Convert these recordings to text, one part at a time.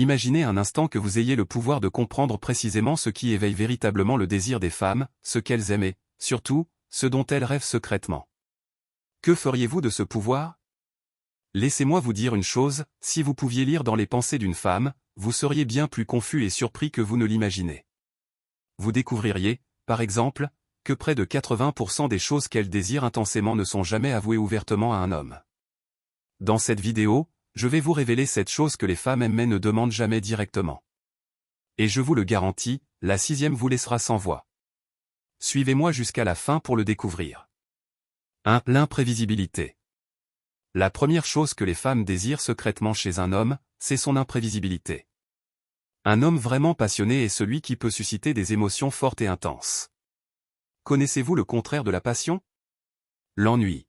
Imaginez un instant que vous ayez le pouvoir de comprendre précisément ce qui éveille véritablement le désir des femmes, ce qu'elles aiment et, surtout, ce dont elles rêvent secrètement. Que feriez-vous de ce pouvoir? Laissez-moi vous dire une chose, si vous pouviez lire dans les pensées d'une femme, vous seriez bien plus confus et surpris que vous ne l'imaginez. Vous découvririez, par exemple, que près de 80% des choses qu'elle désire intensément ne sont jamais avouées ouvertement à un homme. Dans cette vidéo, je vais vous révéler cette chose que les femmes aiment mais ne demandent jamais directement. Et je vous le garantis, la 6e vous laissera sans voix. Suivez-moi jusqu'à la fin pour le découvrir. 1. L'imprévisibilité. La première chose que les femmes désirent secrètement chez un homme, c'est son imprévisibilité. Un homme vraiment passionné est celui qui peut susciter des émotions fortes et intenses. Connaissez-vous le contraire de la passion? L'ennui.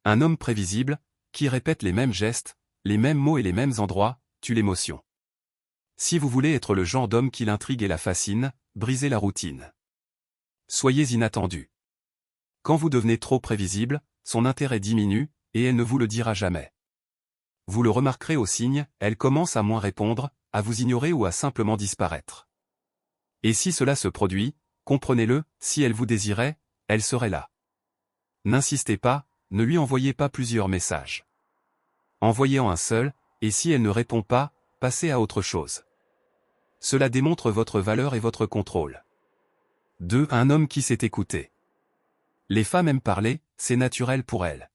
Un homme prévisible, qui répète les mêmes gestes, les mêmes mots et les mêmes endroits, tue l'émotion. Si vous voulez être le genre d'homme qui l'intrigue et la fascine, brisez la routine. Soyez inattendu. Quand vous devenez trop prévisible, son intérêt diminue, et elle ne vous le dira jamais. Vous le remarquerez au signe, elle commence à moins répondre, à vous ignorer ou à simplement disparaître. Et si cela se produit, comprenez-le, si elle vous désirait, elle serait là. N'insistez pas, ne lui envoyez pas plusieurs messages. Envoyez-en un seul, et si elle ne répond pas, passez à autre chose. Cela démontre votre valeur et votre contrôle. 2. Un homme qui sait écouter. Les femmes aiment parler, c'est naturel pour elles.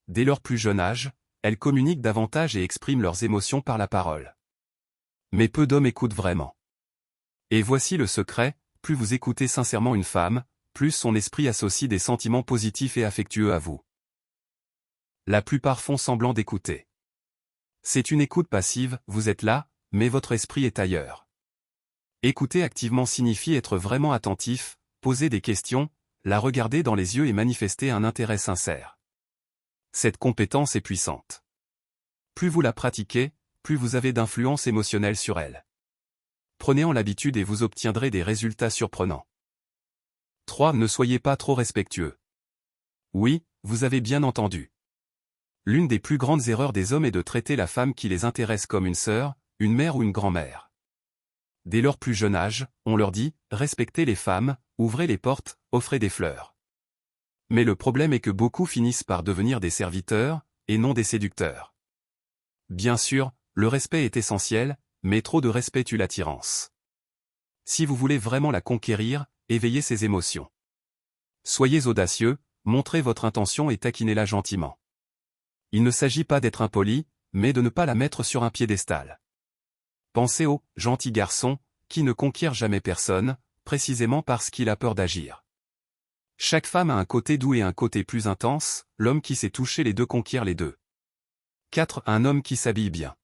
Dès leur plus jeune âge, elles communiquent davantage et expriment leurs émotions par la parole. Mais peu d'hommes écoutent vraiment. Et voici le secret, plus vous écoutez sincèrement une femme, plus son esprit associe des sentiments positifs et affectueux à vous. La plupart font semblant d'écouter. C'est une écoute passive, vous êtes là, mais votre esprit est ailleurs. Écouter activement signifie être vraiment attentif, poser des questions, la regarder dans les yeux et manifester un intérêt sincère. Cette compétence est puissante. Plus vous la pratiquez, plus vous avez d'influence émotionnelle sur elle. Prenez-en l'habitude et vous obtiendrez des résultats surprenants. 3. Ne soyez pas trop respectueux. Oui, vous avez bien entendu. L'une des plus grandes erreurs des hommes est de traiter la femme qui les intéresse comme une sœur, une mère ou une grand-mère. Dès leur plus jeune âge, on leur dit « respectez les femmes, ouvrez les portes, offrez des fleurs ». Mais le problème est que beaucoup finissent par devenir des serviteurs, et non des séducteurs. Bien sûr, le respect est essentiel, mais trop de respect tue l'attirance. Si vous voulez vraiment la conquérir, éveillez ses émotions. Soyez audacieux, montrez votre intention et taquinez-la gentiment. Il ne s'agit pas d'être impoli, mais de ne pas la mettre sur un piédestal. Pensez au « gentil garçon » qui ne conquiert jamais personne, précisément parce qu'il a peur d'agir. Chaque femme a un côté doux et un côté plus intense, l'homme qui sait toucher les deux conquiert les deux. 4. Un homme qui s'habille bien.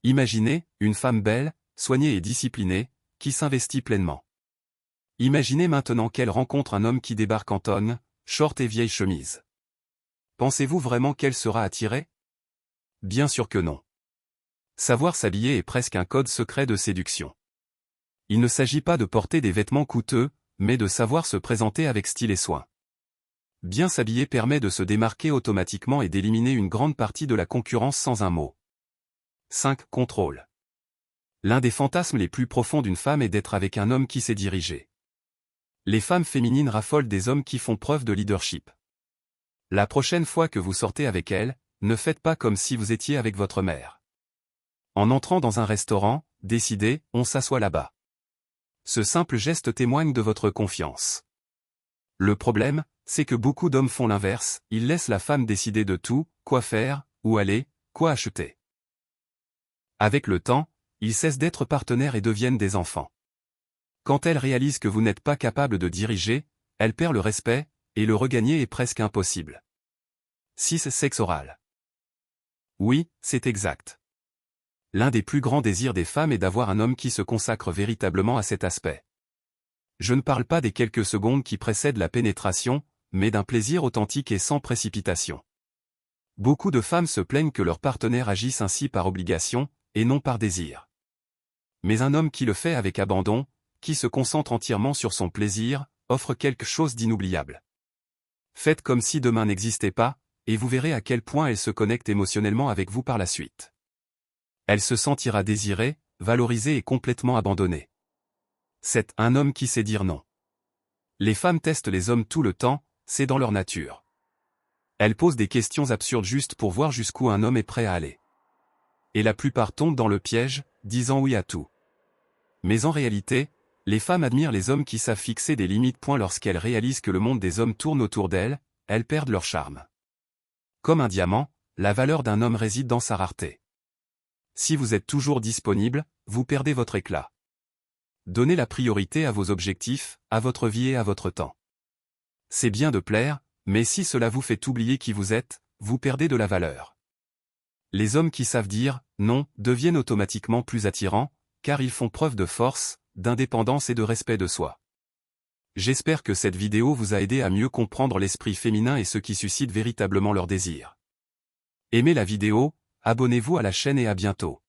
Imaginez, une femme belle, soignée et disciplinée, qui s'investit pleinement. Imaginez maintenant qu'elle rencontre un homme qui débarque en tongs, short et vieille chemise. Pensez-vous vraiment qu'elle sera attirée? Bien sûr que non. Savoir s'habiller est presque un code secret de séduction. Il ne s'agit pas de porter des vêtements coûteux, mais de savoir se présenter avec style et soin. Bien s'habiller permet de se démarquer automatiquement et d'éliminer une grande partie de la concurrence sans un mot. 5. Contrôle. L'un des fantasmes les plus profonds d'une femme est d'être avec un homme qui sait diriger. Les femmes féminines raffolent des hommes qui font preuve de leadership. La prochaine fois que vous sortez avec elles, ne faites pas comme si vous étiez avec votre mère. En entrant dans un restaurant, décidez, on s'assoit là-bas. Ce simple geste témoigne de votre confiance. Le problème, c'est que beaucoup d'hommes font l'inverse, ils laissent la femme décider de tout, quoi faire, où aller, quoi acheter. Avec le temps, ils cessent d'être partenaires et deviennent des enfants. Quand elle réalise que vous n'êtes pas capable de diriger, elle perd le respect, et le regagner est presque impossible. 6. Sexe oral. Oui, c'est exact. L'un des plus grands désirs des femmes est d'avoir un homme qui se consacre véritablement à cet aspect. Je ne parle pas des quelques secondes qui précèdent la pénétration, mais d'un plaisir authentique et sans précipitation. Beaucoup de femmes se plaignent que leurs partenaires agissent ainsi par obligation, et non par désir. Mais un homme qui le fait avec abandon, qui se concentre entièrement sur son plaisir, offre quelque chose d'inoubliable. Faites comme si demain n'existait pas, et vous verrez à quel point elle se connecte émotionnellement avec vous par la suite. Elle se sentira désirée, valorisée et complètement abandonnée. C'est un homme qui sait dire non. Les femmes testent les hommes tout le temps, c'est dans leur nature. Elles posent des questions absurdes juste pour voir jusqu'où un homme est prêt à aller. Et la plupart tombent dans le piège, disant oui à tout. Mais en réalité, les femmes admirent les hommes qui savent fixer des limites. Lorsqu'elles réalisent que le monde des hommes tourne autour d'elles, elles perdent leur charme. Comme un diamant, la valeur d'un homme réside dans sa rareté. Si vous êtes toujours disponible, vous perdez votre éclat. Donnez la priorité à vos objectifs, à votre vie et à votre temps. C'est bien de plaire, mais si cela vous fait oublier qui vous êtes, vous perdez de la valeur. Les hommes qui savent dire « non » deviennent automatiquement plus attirants, car ils font preuve de force, d'indépendance et de respect de soi. J'espère que cette vidéo vous a aidé à mieux comprendre l'esprit féminin et ce qui suscite véritablement leur désir. Aimez la vidéo, abonnez-vous à la chaîne et à bientôt.